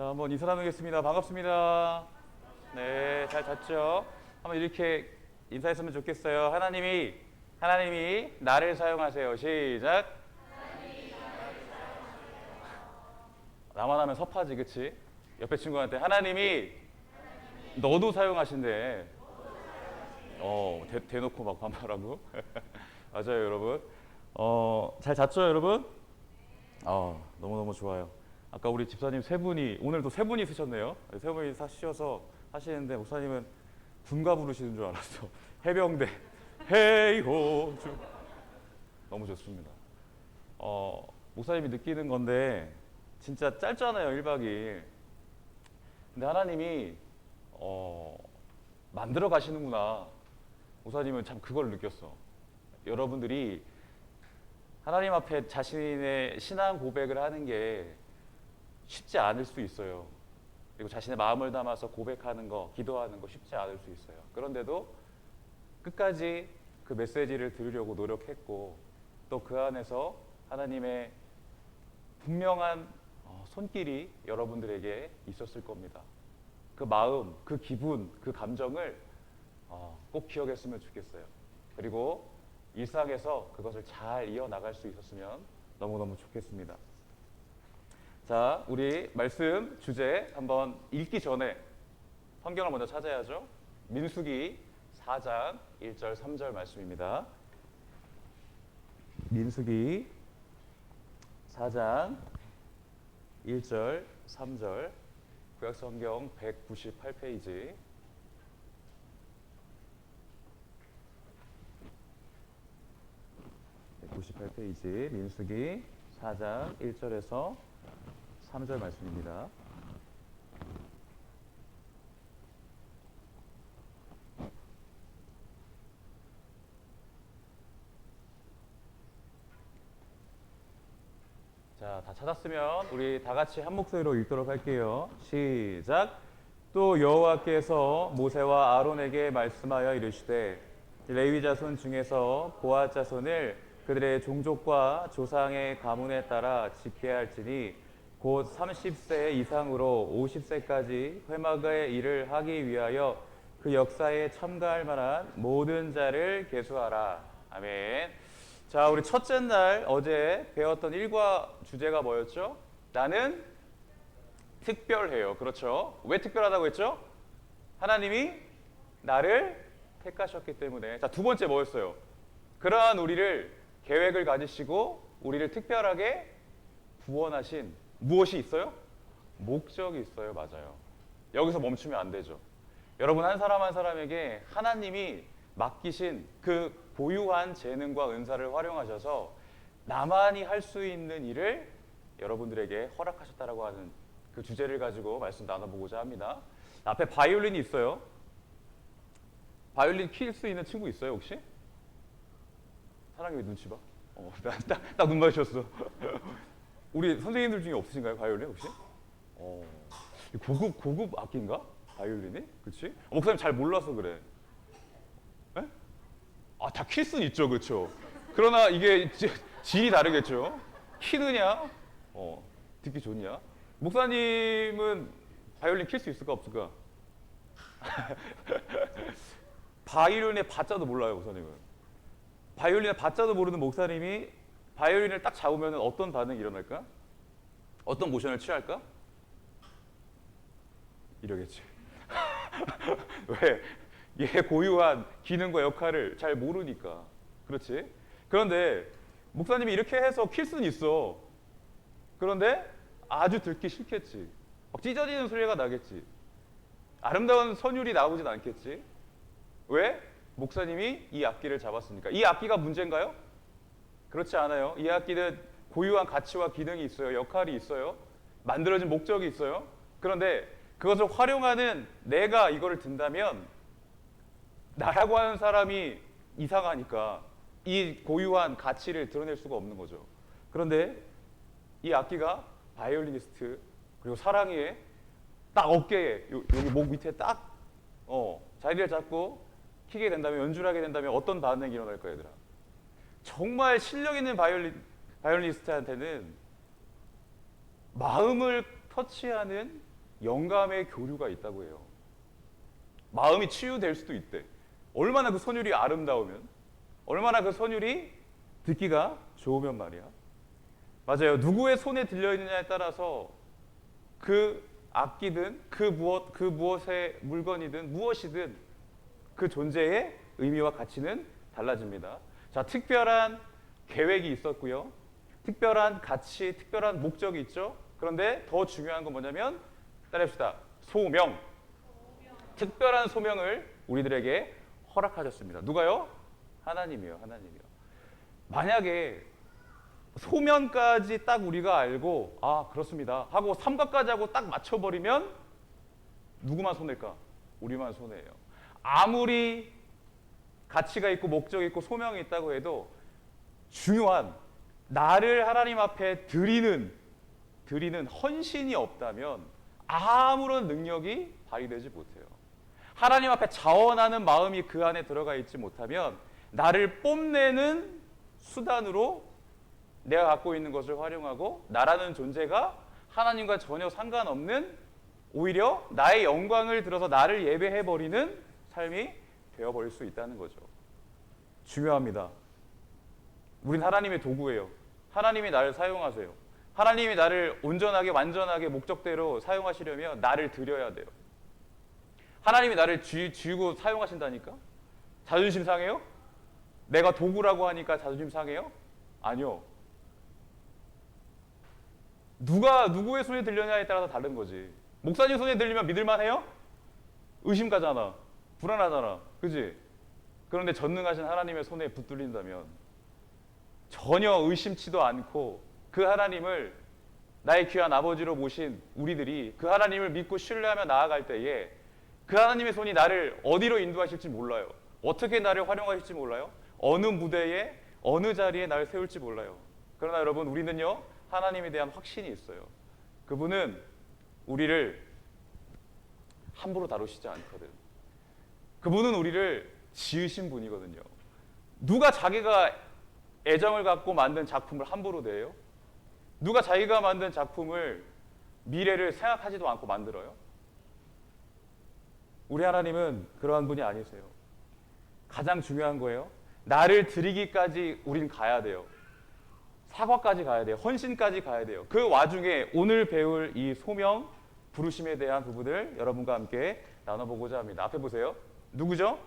자, 한번 인사 나누겠습니다. 반갑습니다. 네, 잘 잤죠? 한번 이렇게 인사했으면 좋겠어요. 하나님이 나를 사용하세요. 시작. 나만 하면 섭하지, 그치? 옆에 친구한테 하나님이 너도 사용하신대. 대놓고 막 반말하고. 맞아요, 여러분. 잘 잤죠, 여러분? 너무너무 좋아요. 아까 우리 집사님 세 분이, 오늘도 세 분이 쓰셨네요. 세 분이 쉬어서 하시는데, 목사님은 군가 부르시는 줄 알았어. 해병대. 헤이호. 너무 좋습니다. 목사님이 느끼는 건데, 진짜 짧잖아요, 1박 2일. 근데 하나님이, 만들어 가시는구나. 목사님은 참 그걸 느꼈어. 여러분들이 하나님 앞에 자신의 신앙 고백을 하는 게 쉽지 않을 수 있어요. 그리고 자신의 마음을 담아서 고백하는 거, 기도하는 거 쉽지 않을 수 있어요. 그런데도 끝까지 그 메시지를 들으려고 노력했고, 또 그 안에서 하나님의 분명한 손길이 여러분들에게 있었을 겁니다. 그 마음, 그 기분, 그 감정을 꼭 기억했으면 좋겠어요. 그리고 일상에서 그것을 잘 이어나갈 수 있었으면 너무너무 좋겠습니다. 자, 우리 말씀 주제 한번 읽기 전에 성경을 먼저 찾아야죠. 민수기 4장 1절 3절 말씀입니다. 민수기 4장 1절 3절 구약성경 198페이지. 민수기 4장 1절에서 3절 말씀입니다. 자, 다 찾았으면 우리 다 같이 한 목소리로 읽도록 할게요. 시작. 또 여호와께서 모세와 아론에게 말씀하여 이르시되 레위 자손 중에서 고핫 자손을 그들의 종족과 조상의 가문에 따라 집계할지니 곧 30세 이상으로 50세까지 회막의 일을 하기 위하여 그 역사에 참가할 만한 모든 자를 계수하라. 아멘. 자, 우리 첫째 날 어제 배웠던 일과 주제가 뭐였죠? 나는 특별해요. 그렇죠? 왜 특별하다고 했죠? 하나님이 나를 택하셨기 때문에. 자, 두 번째 뭐였어요? 그러한 우리를 계획을 가지시고 우리를 특별하게 구원하신 무엇이 있어요? 목적이 있어요. 맞아요. 여기서 멈추면 안 되죠. 여러분, 한 사람 한 사람에게 하나님이 맡기신 그 고유한 재능과 은사를 활용하셔서 나만이 할 수 있는 일을 여러분들에게 허락하셨다라고 하는 그 주제를 가지고 말씀 나눠보고자 합니다. 앞에 바이올린이 있어요. 바이올린 킬 수 있는 친구 있어요, 혹시? 사랑이 왜 눈치 봐? 딱 눈 마주쳤어. 우리 선생님들 중에 없으신가요, 바이올린 혹시? 고급 악기인가? 바이올린이? 그치? 목사님 잘 몰라서 그래. 에? 다 킬 수는 있죠, 그렇죠? 그러나 이게 질이 다르겠죠? 키느냐? 듣기 좋냐? 목사님은 바이올린 킬 수 있을까, 없을까? 바이올린의 바자도 몰라요, 목사님은. 바이올린의 바자도 모르는 목사님이 바이올린을 딱 잡으면 어떤 반응이 일어날까? 어떤 모션을 취할까? 이러겠지. 왜? 얘 고유한 기능과 역할을 잘 모르니까. 그렇지? 그런데 목사님이 이렇게 해서 킬 수는 있어. 그런데 아주 듣기 싫겠지. 막 찢어지는 소리가 나겠지. 아름다운 선율이 나오진 않겠지. 왜? 목사님이 이 악기를 잡았으니까. 이 악기가 문제인가요? 그렇지 않아요. 이 악기는 고유한 가치와 기능이 있어요. 역할이 있어요. 만들어진 목적이 있어요. 그런데 그것을 활용하는 내가 이거를 든다면 나라고 하는 사람이 이상하니까 이 고유한 가치를 드러낼 수가 없는 거죠. 그런데 이 악기가 바이올리니스트 그리고 사랑이의 딱 어깨에 여기 목 밑에 딱 자리를 잡고 키게 된다면, 연주를 하게 된다면 어떤 반응이 일어날까, 얘들아? 정말 실력 있는 바이올리니스트한테는 마음을 터치하는 영감의 교류가 있다고 해요. 마음이 치유될 수도 있대. 얼마나 그 선율이 아름다우면, 얼마나 그 선율이 듣기가 좋으면 말이야. 맞아요. 누구의 손에 들려있느냐에 따라서 그 악기든 그 무엇의 물건이든 무엇이든 그 존재의 의미와 가치는 달라집니다. 자, 특별한 계획이 있었고요. 특별한 가치, 특별한 목적이 있죠. 그런데 더 중요한 건 뭐냐면 따라합시다. 소명. 특별한 소명을 우리들에게 허락하셨습니다. 누가요? 하나님이요. 하나님이요. 만약에 소면까지 딱 우리가 알고 아 그렇습니다 하고 삼각까지 하고 딱 맞춰버리면 누구만 손해일까? 우리만 손해예요. 아무리 가치가 있고 목적이 있고 소명이 있다고 해도 중요한 나를 하나님 앞에 드리는 헌신이 없다면 아무런 능력이 발휘되지 못해요. 하나님 앞에 자원하는 마음이 그 안에 들어가 있지 못하면 나를 뽐내는 수단으로 내가 갖고 있는 것을 활용하고 나라는 존재가 하나님과 전혀 상관없는 오히려 나의 영광을 들어서 나를 예배해버리는 삶이 되어버릴 수 있다는 거죠. 중요합니다. 우린 하나님의 도구예요. 하나님이 나를 사용하세요. 하나님이 나를 온전하게 완전하게 목적대로 사용하시려면 나를 드려야 돼요. 하나님이 나를 쥐고 사용하신다니까? 자존심 상해요? 내가 도구라고 하니까 자존심 상해요? 아니요. 누구의 손에 들려냐에 따라서 다른 거지. 목사님 손에 들리면 믿을만해요? 의심 가잖아. 불안하잖아. 그지? 그런데 전능하신 하나님의 손에 붙들린다면 전혀 의심치도 않고 그 하나님을 나의 귀한 아버지로 모신 우리들이 그 하나님을 믿고 신뢰하며 나아갈 때에 그 하나님의 손이 나를 어디로 인도하실지 몰라요. 어떻게 나를 활용하실지 몰라요. 어느 무대에 어느 자리에 나를 세울지 몰라요. 그러나 여러분 우리는요 하나님에 대한 확신이 있어요. 그분은 우리를 함부로 다루시지 않거든. 그분은 우리를 지으신 분이거든요. 누가 자기가 애정을 갖고 만든 작품을 함부로 내요? 누가 자기가 만든 작품을 미래를 생각하지도 않고 만들어요? 우리 하나님은 그러한 분이 아니세요. 가장 중요한 거예요. 나를 드리기까지 우린 가야 돼요. 사과까지 가야 돼요. 헌신까지 가야 돼요. 그 와중에 오늘 배울 이 소명, 부르심에 대한 부분을 여러분과 함께 나눠보고자 합니다. 앞에 보세요. 누구죠?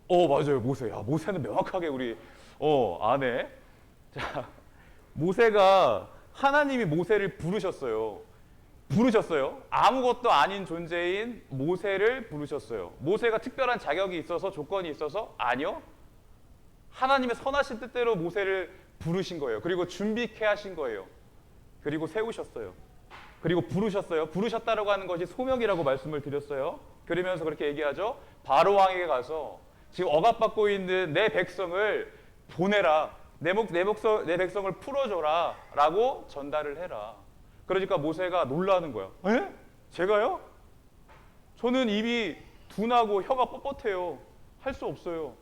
맞아요. 모세. 모세는 명확하게 우리 아네. 자, 모세가 하나님이 모세를 부르셨어요. 아무것도 아닌 존재인 모세를 부르셨어요. 모세가 특별한 자격이 있어서 조건이 있어서? 아니요. 하나님의 선하신 뜻대로 모세를 부르신 거예요. 그리고 준비케 하신 거예요. 그리고 세우셨어요. 그리고 부르셨어요. 부르셨다라고 하는 것이 소명이라고 말씀을 드렸어요. 그러면서 그렇게 얘기하죠. 바로 왕에게 가서 지금 억압받고 있는 내 백성을 보내라. 내 백성을 풀어줘라 라고 전달을 해라. 그러니까 모세가 놀라는 거야. 에? 제가요? 저는 입이 둔하고 혀가 뻣뻣해요. 할 수 없어요.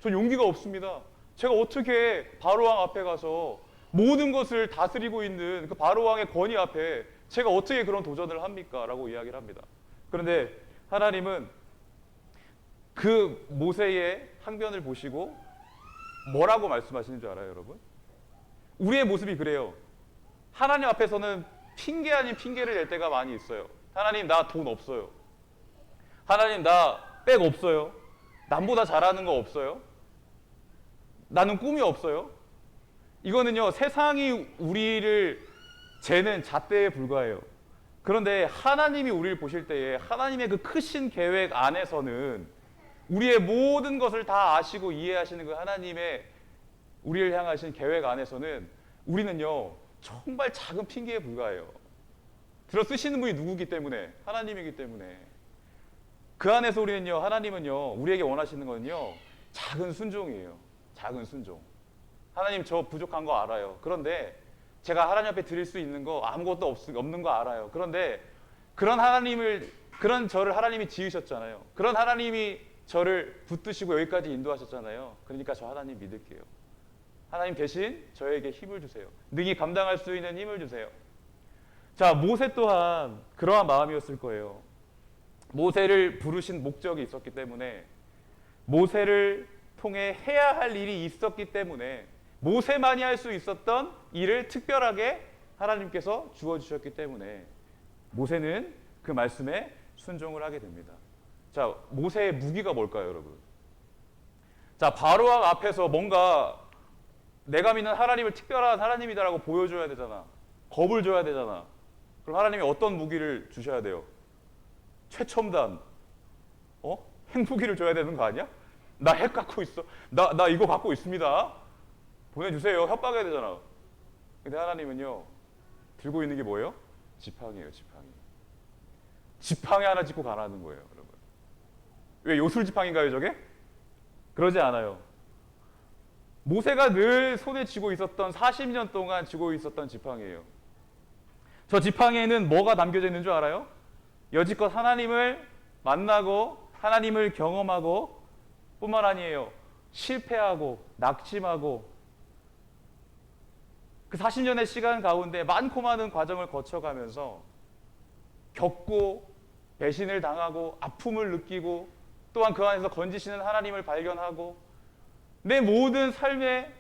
전 용기가 없습니다. 제가 어떻게 바로왕 앞에 가서 모든 것을 다스리고 있는 그 바로왕의 권위 앞에 제가 어떻게 그런 도전을 합니까? 라고 이야기를 합니다. 그런데 하나님은 그 모세의 항변을 보시고 뭐라고 말씀하시는 줄 알아요, 여러분? 우리의 모습이 그래요. 하나님 앞에서는 핑계 아닌 핑계를 낼 때가 많이 있어요. 하나님, 나 돈 없어요. 하나님, 나 백 없어요. 남보다 잘하는 거 없어요. 나는 꿈이 없어요. 이거는요, 세상이 우리를 재는 잣대에 불과해요. 그런데 하나님이 우리를 보실 때에 하나님의 그 크신 계획 안에서는 우리의 모든 것을 다 아시고 이해하시는 그 하나님의 우리를 향하신 계획 안에서는 우리는요, 정말 작은 핑계에 불과해요. 들어 쓰시는 분이 누구기 때문에? 하나님이기 때문에. 그 안에서 우리는요, 하나님은요, 우리에게 원하시는 거는요, 작은 순종이에요. 작은 순종. 하나님, 저 부족한 거 알아요. 그런데 제가 하나님 앞에 드릴 수 있는 거 아무것도 없는 거 알아요. 그런데 그런 저를 하나님이 지으셨잖아요. 그런 하나님이 저를 붙드시고 여기까지 인도하셨잖아요. 그러니까 저 하나님 믿을게요. 하나님 대신 저에게 힘을 주세요. 능히 감당할 수 있는 힘을 주세요. 자, 모세 또한 그러한 마음이었을 거예요. 모세를 부르신 목적이 있었기 때문에, 모세를 통해 해야 할 일이 있었기 때문에, 모세만이 할 수 있었던 일을 특별하게 하나님께서 주어주셨기 때문에 모세는 그 말씀에 순종을 하게 됩니다. 자, 모세의 무기가 뭘까요, 여러분? 자, 바로왕 앞에서 뭔가 내가 믿는 하나님을 특별한 하나님이다라고 보여줘야 되잖아. 겁을 줘야 되잖아. 그럼 하나님이 어떤 무기를 주셔야 돼요? 최첨단, 핵무기를 줘야 되는 거 아니야? 나 핵 갖고 있어. 나 이거 갖고 있습니다. 보내주세요. 협박해야 되잖아. 근데 하나님은요, 들고 있는 게 뭐예요? 지팡이에요, 지팡이. 지팡이 하나 짚고 가라는 거예요, 여러분. 왜 요술 지팡이인가요, 저게? 그러지 않아요. 모세가 늘 손에 쥐고 있었던 40년 동안 쥐고 있었던 지팡이에요. 저 지팡이에는 뭐가 담겨져 있는 줄 알아요? 여지껏 하나님을 만나고 하나님을 경험하고 뿐만 아니에요. 실패하고 낙심하고 그 40년의 시간 가운데 많고 많은 과정을 거쳐가면서 겪고 배신을 당하고 아픔을 느끼고 또한 그 안에서 건지시는 하나님을 발견하고 내 모든 삶의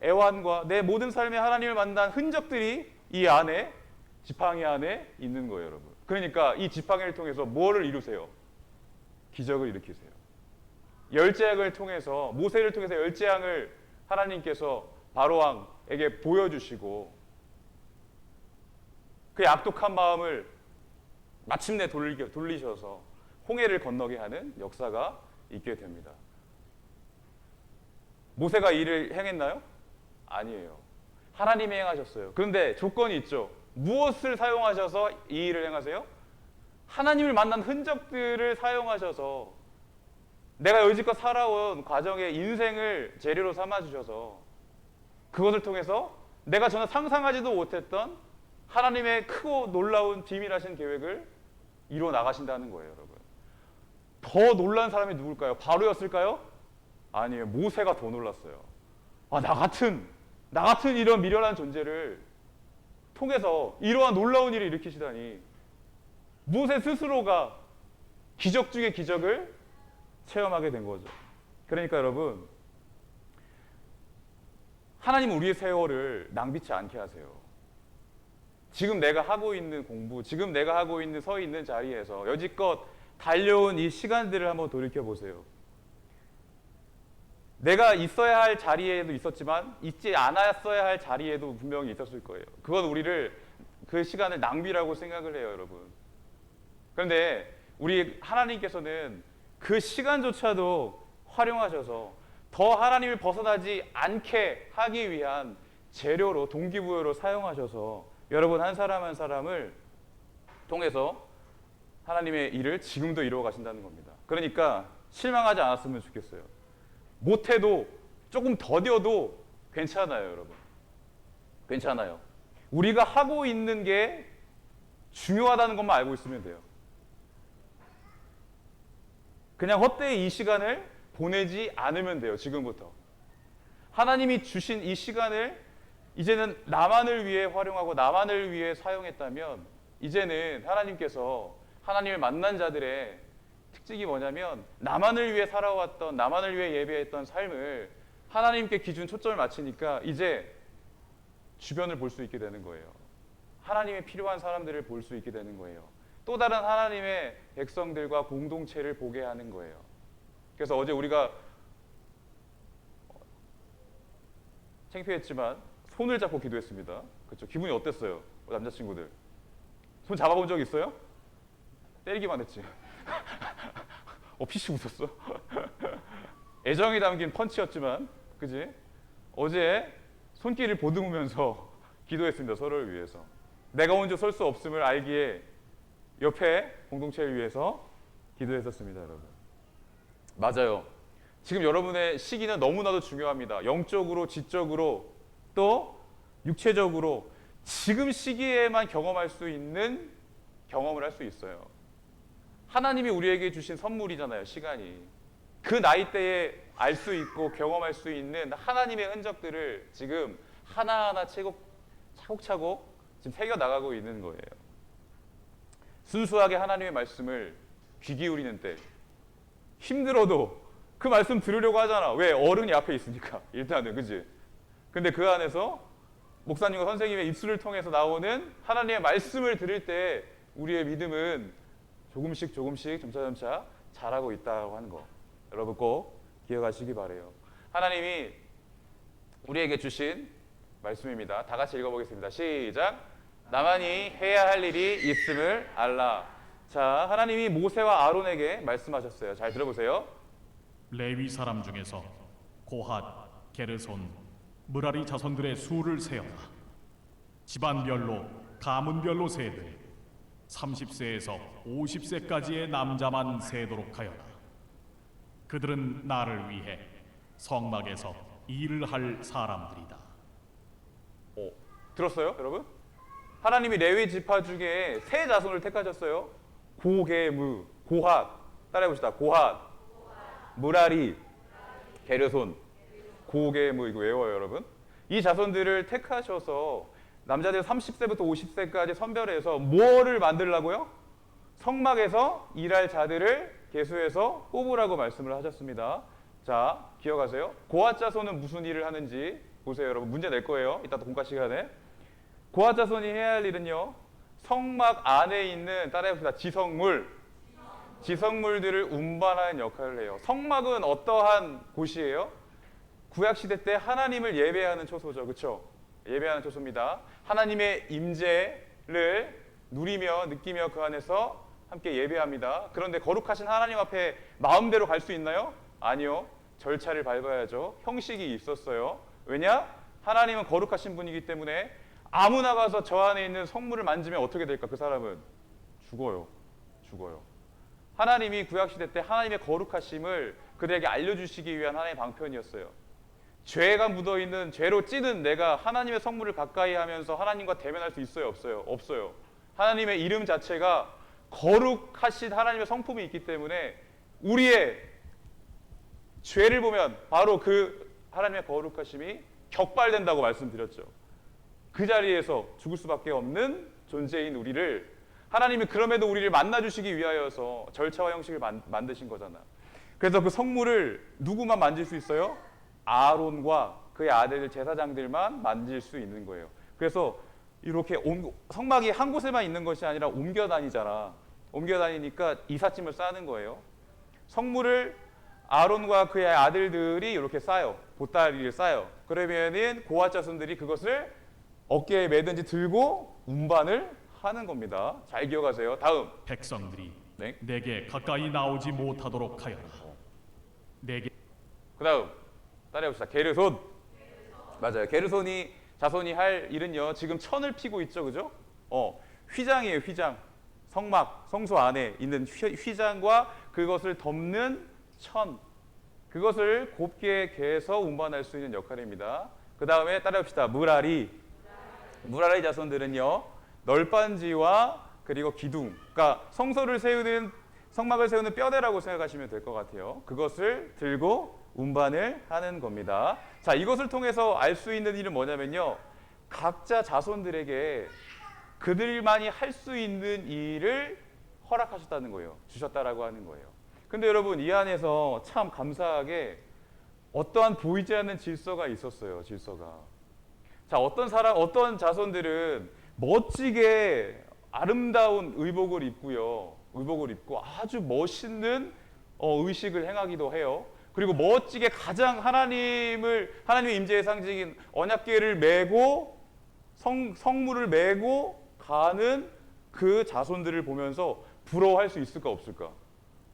애환과 내 모든 삶의 하나님을 만난 흔적들이 이 안에, 지팡이 안에 있는 거예요, 여러분. 그러니까 이 지팡이를 통해서 뭐를 이루세요? 기적을 일으키세요. 열재앙을 통해서, 모세를 통해서 열재앙을 하나님께서 바로왕에게 보여주시고 그의 악독한 마음을 마침내 돌리셔서 홍해를 건너게 하는 역사가 있게 됩니다. 모세가 이 일을 행했나요? 아니에요. 하나님이 행하셨어요. 그런데 조건이 있죠. 무엇을 사용하셔서 이 일을 행하세요? 하나님을 만난 흔적들을 사용하셔서 내가 여지껏 살아온 과정의 인생을 재료로 삼아주셔서 그것을 통해서 내가 전혀 상상하지도 못했던 하나님의 크고 놀라운 비밀하신 계획을 이루어 나가신다는 거예요, 여러분. 더 놀란 사람이 누굴까요? 바로였을까요? 아니에요. 모세가 더 놀랐어요. 나 같은 이런 미련한 존재를 통해서 이러한 놀라운 일을 일으키시다니. 모세 스스로가 기적 중의 기적을 체험하게 된 거죠. 그러니까 여러분, 하나님은 우리의 세월을 낭비치 않게 하세요. 지금 내가 하고 있는 공부, 지금 내가 하고 있는 서 있는 자리에서 여지껏 달려온 이 시간들을 한번 돌이켜보세요. 내가 있어야 할 자리에도 있었지만 있지 않았어야 할 자리에도 분명히 있었을 거예요. 그건 우리를, 그 시간을 낭비라고 생각을 해요, 여러분. 그런데 우리 하나님께서는 그 시간조차도 활용하셔서 더 하나님을 벗어나지 않게 하기 위한 재료로, 동기부여로 사용하셔서 여러분 한 사람 한 사람을 통해서 하나님의 일을 지금도 이루어 가신다는 겁니다. 그러니까 실망하지 않았으면 좋겠어요. 못해도 조금 더뎌도 괜찮아요, 여러분. 괜찮아요. 우리가 하고 있는 게 중요하다는 것만 알고 있으면 돼요. 그냥 헛되이 이 시간을 보내지 않으면 돼요, 지금부터. 하나님이 주신 이 시간을 이제는 나만을 위해 활용하고 나만을 위해 사용했다면 이제는 하나님께서 하나님을 만난 자들의 특징이 뭐냐면 나만을 위해 살아왔던, 나만을 위해 예배했던 삶을 하나님께 기준 초점을 맞추니까 이제 주변을 볼 수 있게 되는 거예요. 하나님의 필요한 사람들을 볼 수 있게 되는 거예요. 또 다른 하나님의 백성들과 공동체를 보게 하는 거예요. 그래서 어제 우리가 창피했지만 손을 잡고 기도했습니다. 그렇죠? 기분이 어땠어요? 남자친구들 손 잡아본 적 있어요? 때리기만 했지. 피식 웃었어. 애정이 담긴 펀치였지만, 그지? 어제 손길을 보듬으면서 기도했습니다. 서로를 위해서. 내가 혼자 설 수 없음을 알기에 옆에 공동체를 위해서 기도했었습니다, 여러분. 맞아요. 지금 여러분의 시기는 너무나도 중요합니다. 영적으로, 지적으로, 또 육체적으로 지금 시기에만 경험할 수 있는 경험을 할 수 있어요. 하나님이 우리에게 주신 선물이잖아요, 시간이. 그 나이대에 알 수 있고 경험할 수 있는 하나님의 흔적들을 지금 하나하나 차곡차곡 지금 새겨나가고 있는 거예요. 순수하게 하나님의 말씀을 귀 기울이는 때 힘들어도 그 말씀 들으려고 하잖아. 왜? 어른이 앞에 있으니까. 일단은, 그지? 근데 그 안에서 목사님과 선생님의 입술을 통해서 나오는 하나님의 말씀을 들을 때 우리의 믿음은 조금씩 점차 자라고 있다고 하는 거. 여러분 꼭 기억하시기 바래요. 하나님이 우리에게 주신 말씀입니다. 다 같이 읽어보겠습니다. 시작. 나만이 해야 할 일이 있음을 알라. 자, 하나님이 모세와 아론에게 말씀하셨어요. 잘 들어보세요. 레위 사람 중에서 고핫, 게르손, 므라리 자손들의 수를 세어라. 집안별로 가문별로 세되 30세에서 50세까지의 남자만 세도록 하여라. 그들은 나를 위해 성막에서 일을 할 사람들이다. 들었어요, 여러분? 하나님이 레위 지파 중에 세 자손을 택하셨어요. 고게무, 고핫. 따라해봅시다. 고핫, 므라리, 게르손. 고게무 이거 외워요, 여러분? 이 자손들을 택하셔서 남자들 30세부터 50세까지 선별해서 뭐를 만들라고요? 성막에서 일할 자들을 계수해서 뽑으라고 말씀을 하셨습니다. 자, 기억하세요. 고핫 자손은 무슨 일을 하는지 보세요, 여러분. 문제 낼 거예요. 이따 또 공과 시간에. 고핫 자손이 해야 할 일은요, 성막 안에 있는, 따라해봅시다, 지성물들을 운반하는 역할을 해요. 성막은 어떠한 곳이에요? 구약시대 때 하나님을 예배하는 초소죠. 그렇죠? 예배하는 초소입니다. 하나님의 임재를 누리며 느끼며 그 안에서 함께 예배합니다. 그런데 거룩하신 하나님 앞에 마음대로 갈 수 있나요? 아니요. 절차를 밟아야죠. 형식이 있었어요. 왜냐? 하나님은 거룩하신 분이기 때문에 아무나 가서 저 안에 있는 성물을 만지면 어떻게 될까? 그 사람은 죽어요. 하나님이 구약시대 때 하나님의 거룩하심을 그들에게 알려주시기 위한 하나님의 방편이었어요. 죄가 묻어있는, 죄로 찌든 내가 하나님의 성물을 가까이 하면서 하나님과 대면할 수 있어요? 없어요? 없어요. 하나님의 이름 자체가 거룩하신 하나님의 성품이 있기 때문에 우리의 죄를 보면 바로 그 하나님의 거룩하심이 격발된다고 말씀드렸죠. 그 자리에서 죽을 수밖에 없는 존재인 우리를 하나님이 그럼에도 우리를 만나주시기 위하여서 절차와 형식을 만드신 거잖아. 그래서 그 성물을 누구만 만질 수 있어요? 아론과 그의 아들 제사장들만 만질 수 있는 거예요. 그래서 이렇게 성막이 한 곳에만 있는 것이 아니라 옮겨 다니잖아. 옮겨 다니니까 이삿짐을 싸는 거예요. 성물을 아론과 그의 아들들이 이렇게 싸요. 보따리를 싸요. 그러면은 고핫 자손들이 그것을 어깨에 매든지 들고 운반을 하는 겁니다. 잘 기억하세요. 다음. 백성들이 네. 내게 가까이 나오지 못하도록 하여라. 내게. 그 다음. 따라해봅시다. 게르손. 맞아요. 게르손이 자손이 할 일은요, 지금 천을 피고 있죠, 그죠? 휘장이에요, 휘장. 성막, 성소 안에 있는 휘장과 그것을 덮는 천. 그것을 곱게 개서 운반할 수 있는 역할입니다. 그 다음에 따라합시다. 므라리 자손들은요, 널빤지와 그리고 기둥, 그러니까 성막을 세우는 뼈대라고 생각하시면 될 것 같아요. 그것을 들고 운반을 하는 겁니다. 자, 이것을 통해서 알 수 있는 일은 뭐냐면요, 각자 자손들에게 그들만이 할 수 있는 일을 허락하셨다는 거예요. 주셨다라고 하는 거예요. 근데 여러분, 이 안에서 참 감사하게 어떠한 보이지 않는 질서가 있었어요. 질서가. 자, 어떤 자손들은 멋지게 아름다운 의복을 입고요. 의복을 입고 아주 멋있는 의식을 행하기도 해요. 그리고 멋지게 가장 하나님의 임재의 상징인 언약궤를 메고 성물을 메고 가는 그 자손들을 보면서 부러워할 수 있을까 없을까?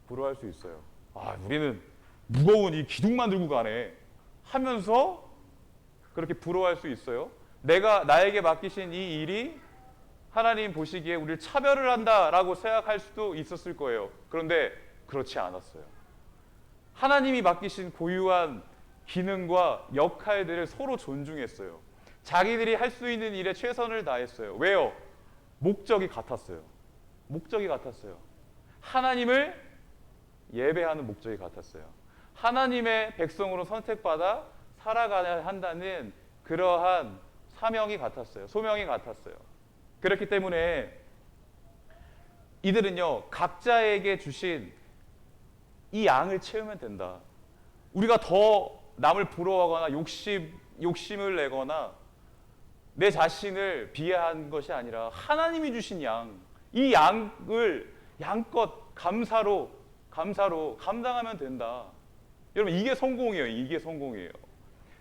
부러워할 수 있어요. 아, 우리는 무거운 이 기둥만 들고 가네 하면서 그렇게 부러워할 수 있어요. 나에게 맡기신 이 일이 하나님 보시기에 우리를 차별을 한다라고 생각할 수도 있었을 거예요. 그런데 그렇지 않았어요. 하나님이 맡기신 고유한 기능과 역할들을 서로 존중했어요. 자기들이 할 수 있는 일에 최선을 다했어요. 왜요? 목적이 같았어요. 하나님을 예배하는 목적이 같았어요. 하나님의 백성으로 선택받아 살아가야 한다는 그러한 사명이 같았어요. 소명이 같았어요. 그렇기 때문에 이들은요, 각자에게 주신 이 양을 채우면 된다. 우리가 더 남을 부러워하거나 욕심을 내거나 내 자신을 비하한 것이 아니라 하나님이 주신 양, 이 양을 양껏 감사로 감당하면 된다. 여러분, 이게 성공이에요. 이게 성공이에요.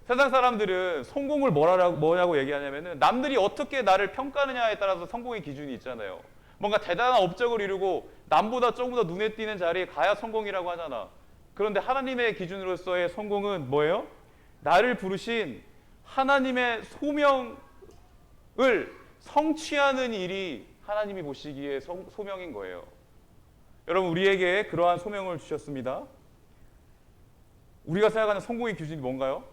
세상 사람들은 성공을 뭐냐고 얘기하냐면은 남들이 어떻게 나를 평가하느냐에 따라서 성공의 기준이 있잖아요. 뭔가 대단한 업적을 이루고 남보다 조금 더 눈에 띄는 자리에 가야 성공이라고 하잖아. 그런데 하나님의 기준으로서의 성공은 뭐예요? 나를 부르신 하나님의 소명을 성취하는 일이 하나님이 보시기에 소명인 거예요. 여러분, 우리에게 그러한 소명을 주셨습니다. 우리가 생각하는 성공의 기준이 뭔가요?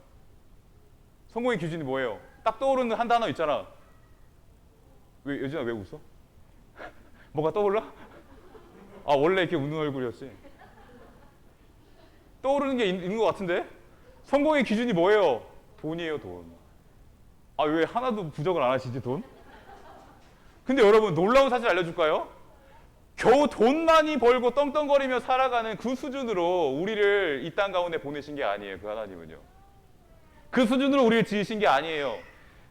성공의 기준이 뭐예요? 딱 떠오르는 한 단어 있잖아. 여진아, 왜 웃어? 뭐가 떠올라? 아, 원래 이렇게 웃는 얼굴이었지. 떠오르는 게 있는 것 같은데? 성공의 기준이 뭐예요? 돈이에요, 돈. 아, 왜 하나도 부정을 안 하시지, 돈? 근데 여러분, 놀라운 사실 알려줄까요? 겨우 돈 많이 벌고 떵떵거리며 살아가는 그 수준으로 우리를 이 땅 가운데 보내신 게 아니에요, 그 하나님은요. 그 수준으로 우리를 지으신 게 아니에요.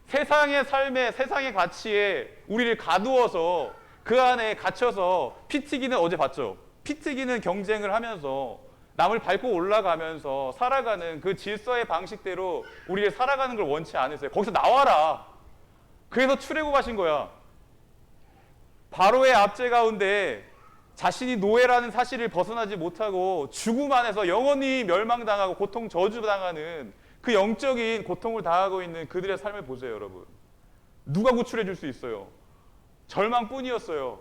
세상의 삶에, 세상의 가치에 우리를 가두어서 그 안에 갇혀서 피 튀기는, 어제 봤죠? 피 튀기는 경쟁을 하면서 남을 밟고 올라가면서 살아가는 그 질서의 방식대로 우리를 살아가는 걸 원치 않으세요. 거기서 나와라. 그래서 출애굽하신 거야. 바로의 압제 가운데 자신이 노예라는 사실을 벗어나지 못하고 죽음 안에서 영원히 멸망당하고 고통 저주당하는 그 영적인 고통을 당하고 있는 그들의 삶을 보세요, 여러분. 누가 구출해 줄 수 있어요? 절망뿐이었어요.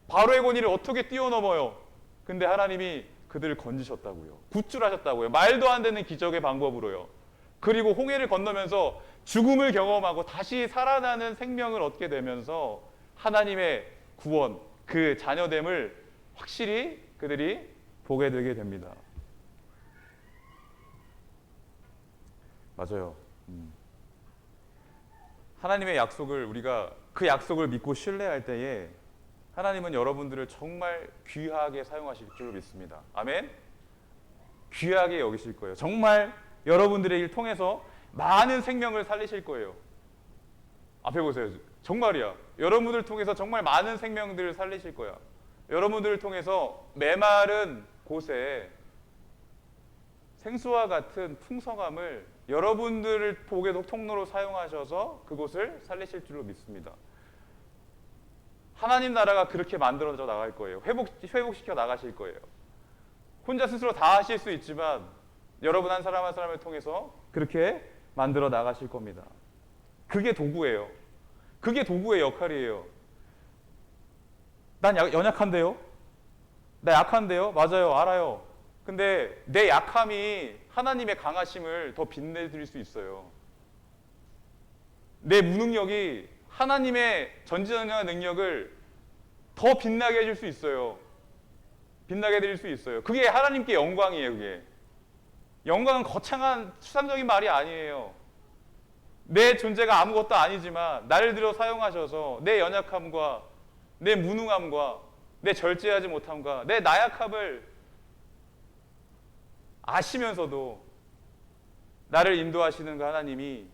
바로의 권위를 어떻게 뛰어넘어요? 근데 하나님이 그들을 건지셨다고요. 구출하셨다고요. 말도 안 되는 기적의 방법으로요. 그리고 홍해를 건너면서 죽음을 경험하고 다시 살아나는 생명을 얻게 되면서 하나님의 구원, 그 자녀됨을 확실히 그들이 보게 되게 됩니다. 맞아요. 하나님의 약속을 우리가 그 약속을 믿고 신뢰할 때에 하나님은 여러분들을 정말 귀하게 사용하실 줄 믿습니다. 아멘? 귀하게 여기실 거예요. 정말 여러분들의 일 통해서 많은 생명을 살리실 거예요. 앞에 보세요. 정말이야. 여러분들을 통해서 정말 많은 생명들을 살리실 거야. 여러분들을 통해서 메마른 곳에 생수와 같은 풍성함을 여러분들을 보게도 통로로 사용하셔서 그곳을 살리실 줄로 믿습니다. 하나님 나라가 그렇게 만들어져 나갈 거예요. 회복시켜 나가실 거예요. 혼자 스스로 다 하실 수 있지만 여러분 한 사람 한 사람을 통해서 그렇게 만들어 나가실 겁니다. 그게 도구예요. 그게 도구의 역할이에요. 난 연약한데요? 나 약한데요? 맞아요. 알아요. 근데 내 약함이 하나님의 강하심을 더 빛내드릴 수 있어요. 내 무능력이 하나님의 전지전능한 능력을 더 빛나게 해줄 수 있어요. 빛나게 해드릴 수 있어요. 그게 하나님께 영광이에요. 그게 영광은 거창한 추상적인 말이 아니에요. 내 존재가 아무것도 아니지만 나를 들어 사용하셔서 내 연약함과 내 무능함과 내 절제하지 못함과 내 나약함을 아시면서도 나를 인도하시는 그 하나님이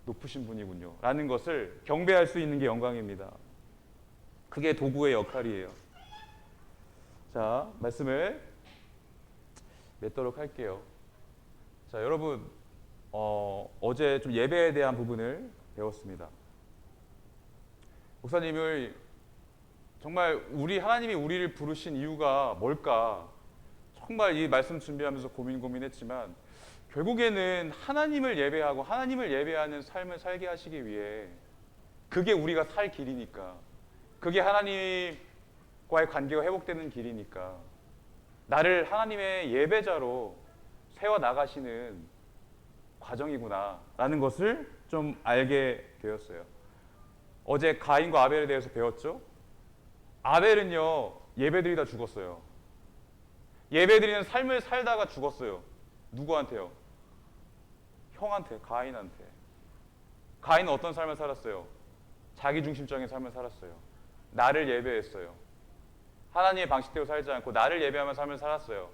높으신 분이군요 라는 것을 경배할 수 있는 게 영광입니다. 그게 도구의 역할이에요. 자, 말씀을 맺도록 할게요. 자, 여러분 어제 좀 예배에 대한 부분을 배웠습니다. 목사님을 정말 하나님이 우리를 부르신 이유가 뭘까? 정말 이 말씀 준비하면서 고민했지만 결국에는 하나님을 예배하고 하나님을 예배하는 삶을 살게 하시기 위해 그게 우리가 살 길이니까 그게 하나님과의 관계가 회복되는 길이니까 나를 하나님의 예배자로 세워나가시는 과정이구나 라는 것을 좀 알게 되었어요. 어제 가인과 아벨에 대해서 배웠죠. 아벨은요 예배드리다 죽었어요. 예배드리는 삶을 살다가 죽었어요. 누구한테요? 형한테, 가인한테. 가인은 어떤 삶을 살았어요? 자기중심적인 삶을 살았어요. 나를 예배했어요. 하나님의 방식대로 살지 않고 나를 예배하며 삶을 살았어요.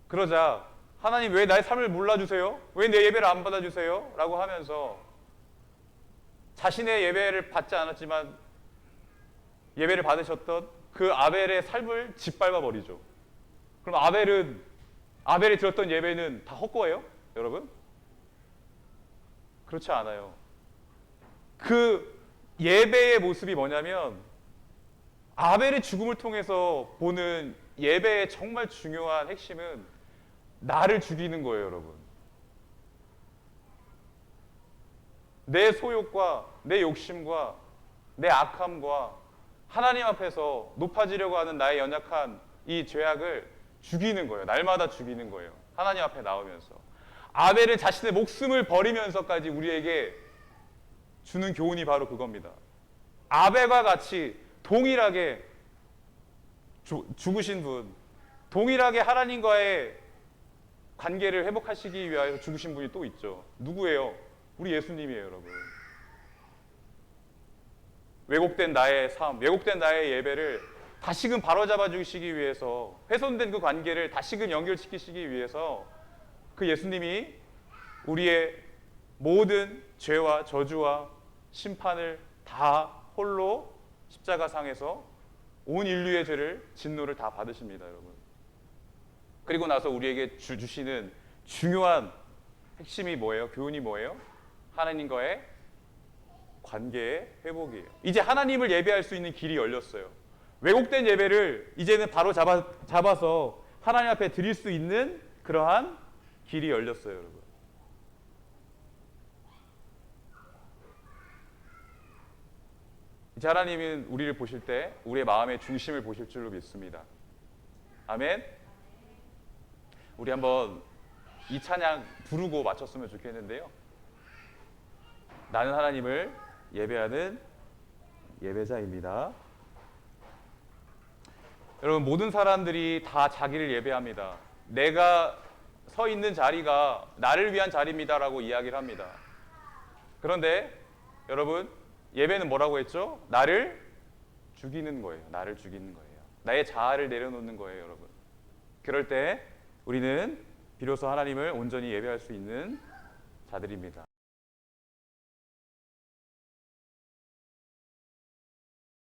그러자 하나님 왜 나의 삶을 몰라주세요? 왜 내 예배를 안 받아주세요? 라고 하면서 자신의 예배를 받지 않았지만 예배를 받으셨던 그 아벨의 삶을 짓밟아 버리죠. 그럼 아벨이 드렸던 예배는 다 헛거예요? 여러분? 그렇지 않아요. 그 예배의 모습이 뭐냐면 아벨의 죽음을 통해서 보는 예배의 정말 중요한 핵심은 나를 죽이는 거예요, 여러분. 내 소욕과 내 욕심과 내 악함과 하나님 앞에서 높아지려고 하는 나의 연약한 이 죄악을 죽이는 거예요. 날마다 죽이는 거예요. 하나님 앞에 나오면서. 아벨은 자신의 목숨을 버리면서까지 우리에게 주는 교훈이 바로 그겁니다. 아벨과 같이 동일하게 죽으신 분, 동일하게 하나님과의 관계를 회복하시기 위하여 죽으신 분이 또 있죠. 누구예요? 우리 예수님이에요, 여러분. 왜곡된 나의 삶, 왜곡된 나의 예배를 다시금 바로잡아 주시기 위해서, 훼손된 그 관계를 다시금 연결시키시기 위해서 그 예수님이 우리의 모든 죄와 저주와 심판을 다 홀로 십자가상에서 온 인류의 죄를 진노를 다 받으십니다, 여러분. 그리고 나서 우리에게 주시는 중요한 핵심이 뭐예요? 교훈이 뭐예요? 하나님과의 관계의 회복이에요. 이제 하나님을 예배할 수 있는 길이 열렸어요. 왜곡된 예배를 이제는 바로 잡아서 하나님 앞에 드릴 수 있는 그러한 길이 열렸어요, 여러분. 이제 하나님은 우리를 보실 때 우리의 마음의 중심을 보실 줄로 믿습니다. 아멘. 우리 한번 이 찬양 부르고 마쳤으면 좋겠는데요. 나는 하나님을 예배하는 예배자입니다. 여러분, 모든 사람들이 다 자기를 예배합니다. 내가 서 있는 자리가 나를 위한 자리입니다라고 이야기를 합니다. 그런데 여러분, 예배는 뭐라고 했죠? 나를 죽이는 거예요. 나를 죽이는 거예요. 나의 자아를 내려놓는 거예요, 여러분. 그럴 때 우리는 비로소 하나님을 온전히 예배할 수 있는 자들입니다.